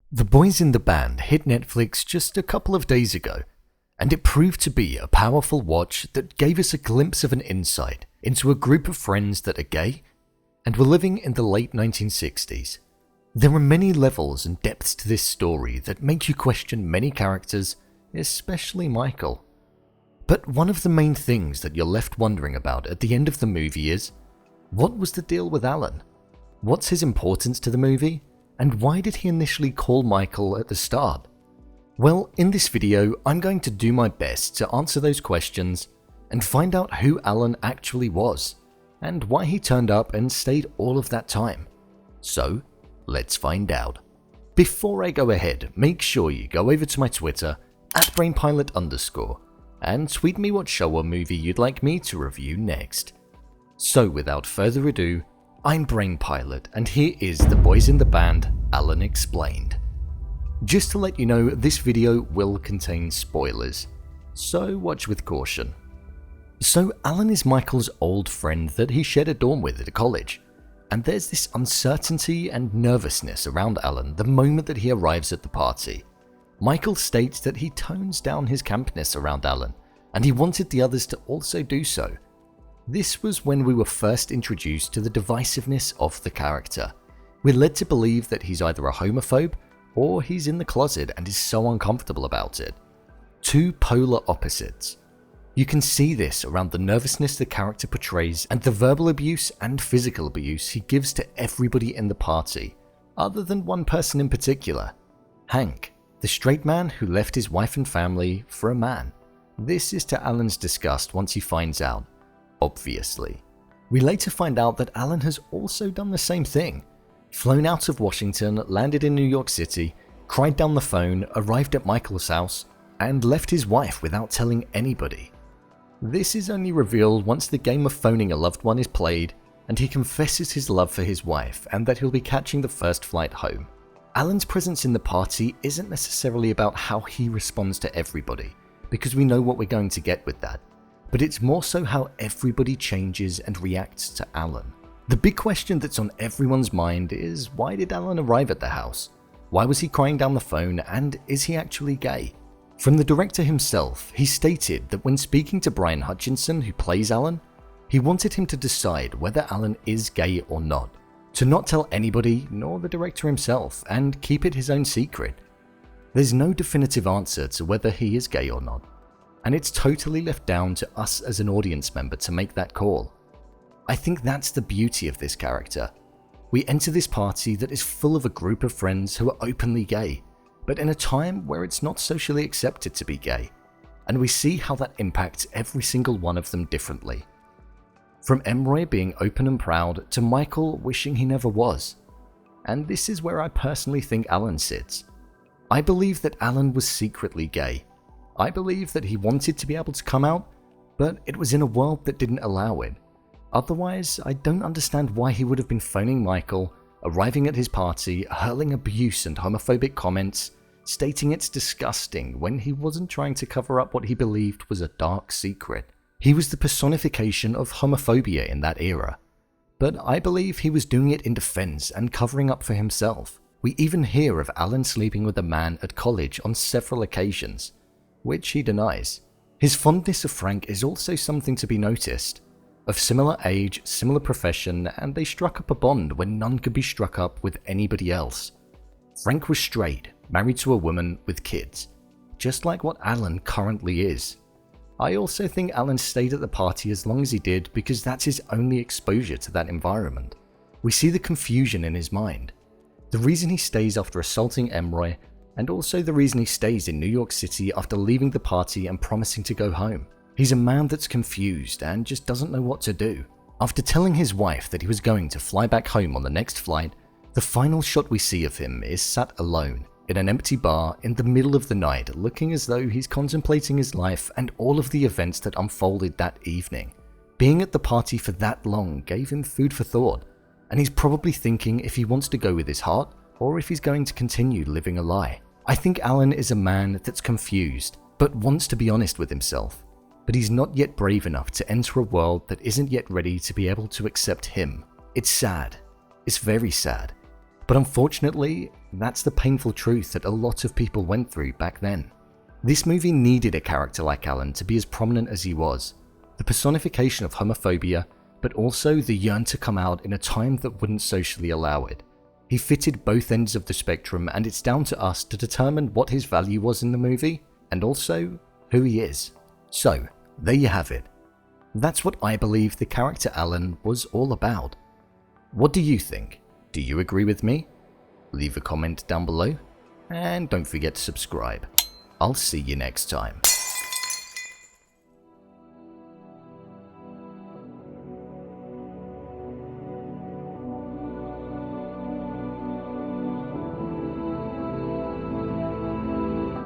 The Boys in the Band hit Netflix just a couple of days ago, and it proved to be a powerful watch that gave us a glimpse of an insight into a group of friends that are gay and were living in the late 1960s. There are many levels and depths to this story that make you question many characters, especially Michael. But one of the main things that you're left wondering about at the end of the movie is, what was the deal with Alan? What's his importance to the movie? And why did he initially call Michael at the start? Well, in this video, I'm going to do my best to answer those questions and find out who Alan actually was, and why he turned up and stayed all of that time. So, let's find out. Before I go ahead, make sure you go over to my Twitter, @brainpilot_, and tweet me what show or movie you'd like me to review next. So without further ado, I'm Brainpilot, and here is The Boys in the Band, Alan Explained. Just to let you know, this video will contain spoilers, so watch with caution. So Alan is Michael's old friend that he shared a dorm with at college, and there's this uncertainty and nervousness around Alan the moment that he arrives at the party. Michael states that he tones down his campness around Alan, and he wanted the others to also do so. This was when we were first introduced to the divisiveness of the character. We're led to believe that he's either a homophobe or he's in the closet and is so uncomfortable about it. Two polar opposites. You can see this around the nervousness the character portrays and the verbal abuse and physical abuse he gives to everybody in the party, other than one person in particular, Hank, the straight man who left his wife and family for a man. This is to Alan's disgust once he finds out. Obviously. We later find out that Alan has also done the same thing. Flown out of Washington, landed in New York City, cried down the phone, arrived at Michael's house, and left his wife without telling anybody. This is only revealed once the game of phoning a loved one is played, and he confesses his love for his wife and that he'll be catching the first flight home. Alan's presence in the party isn't necessarily about how he responds to everybody, because we know what we're going to get with that. But it's more so how everybody changes and reacts to Alan. The big question that's on everyone's mind is, why did Alan arrive at the house? Why was he crying down the phone, and is he actually gay? From the director himself, he stated that when speaking to Brian Hutchinson, who plays Alan, he wanted him to decide whether Alan is gay or not, to not tell anybody, nor the director himself, and keep it his own secret. There's no definitive answer to whether he is gay or not, and it's totally left down to us as an audience member to make that call. I think that's the beauty of this character. We enter this party that is full of a group of friends who are openly gay, but in a time where it's not socially accepted to be gay, and we see how that impacts every single one of them differently. From Emroy being open and proud to Michael wishing he never was. And this is where I personally think Alan sits. I believe that Alan was secretly gay. I believe that he wanted to be able to come out, but it was in a world that didn't allow it. Otherwise, I don't understand why he would have been phoning Michael, arriving at his party, hurling abuse and homophobic comments, stating it's disgusting when he wasn't trying to cover up what he believed was a dark secret. He was the personification of homophobia in that era. But I believe he was doing it in defense and covering up for himself. We even hear of Alan sleeping with a man at college on several occasions, which he denies. His fondness of Frank is also something to be noticed. Of similar age, similar profession, and they struck up a bond when none could be struck up with anybody else. Frank was straight, married to a woman with kids, just like what Alan currently is. I also think Alan stayed at the party as long as he did because that's his only exposure to that environment. We see the confusion in his mind. The reason he stays after assaulting Emroy, and also the reason he stays in New York City after leaving the party and promising to go home. He's a man that's confused and just doesn't know what to do. After telling his wife that he was going to fly back home on the next flight, the final shot we see of him is sat alone in an empty bar in the middle of the night, looking as though he's contemplating his life and all of the events that unfolded that evening. Being at the party for that long gave him food for thought, and he's probably thinking if he wants to go with his heart or if he's going to continue living a lie. I think Alan is a man that's confused, but wants to be honest with himself. But he's not yet brave enough to enter a world that isn't yet ready to be able to accept him. It's sad. It's very sad. But unfortunately, That's the painful truth that a lot of people went through back then. This movie needed a character like Alan to be as prominent as he was, the personification of homophobia, but also the yearn to come out in a time that wouldn't socially allow it. He fitted both ends of the spectrum, and it's down to us to determine what his value was in the movie, and also who he is. So, there you have it. That's what I believe the character Alan was all about. What do you think? Do you agree with me? Leave a comment down below, and don't forget to subscribe. I'll see you next time.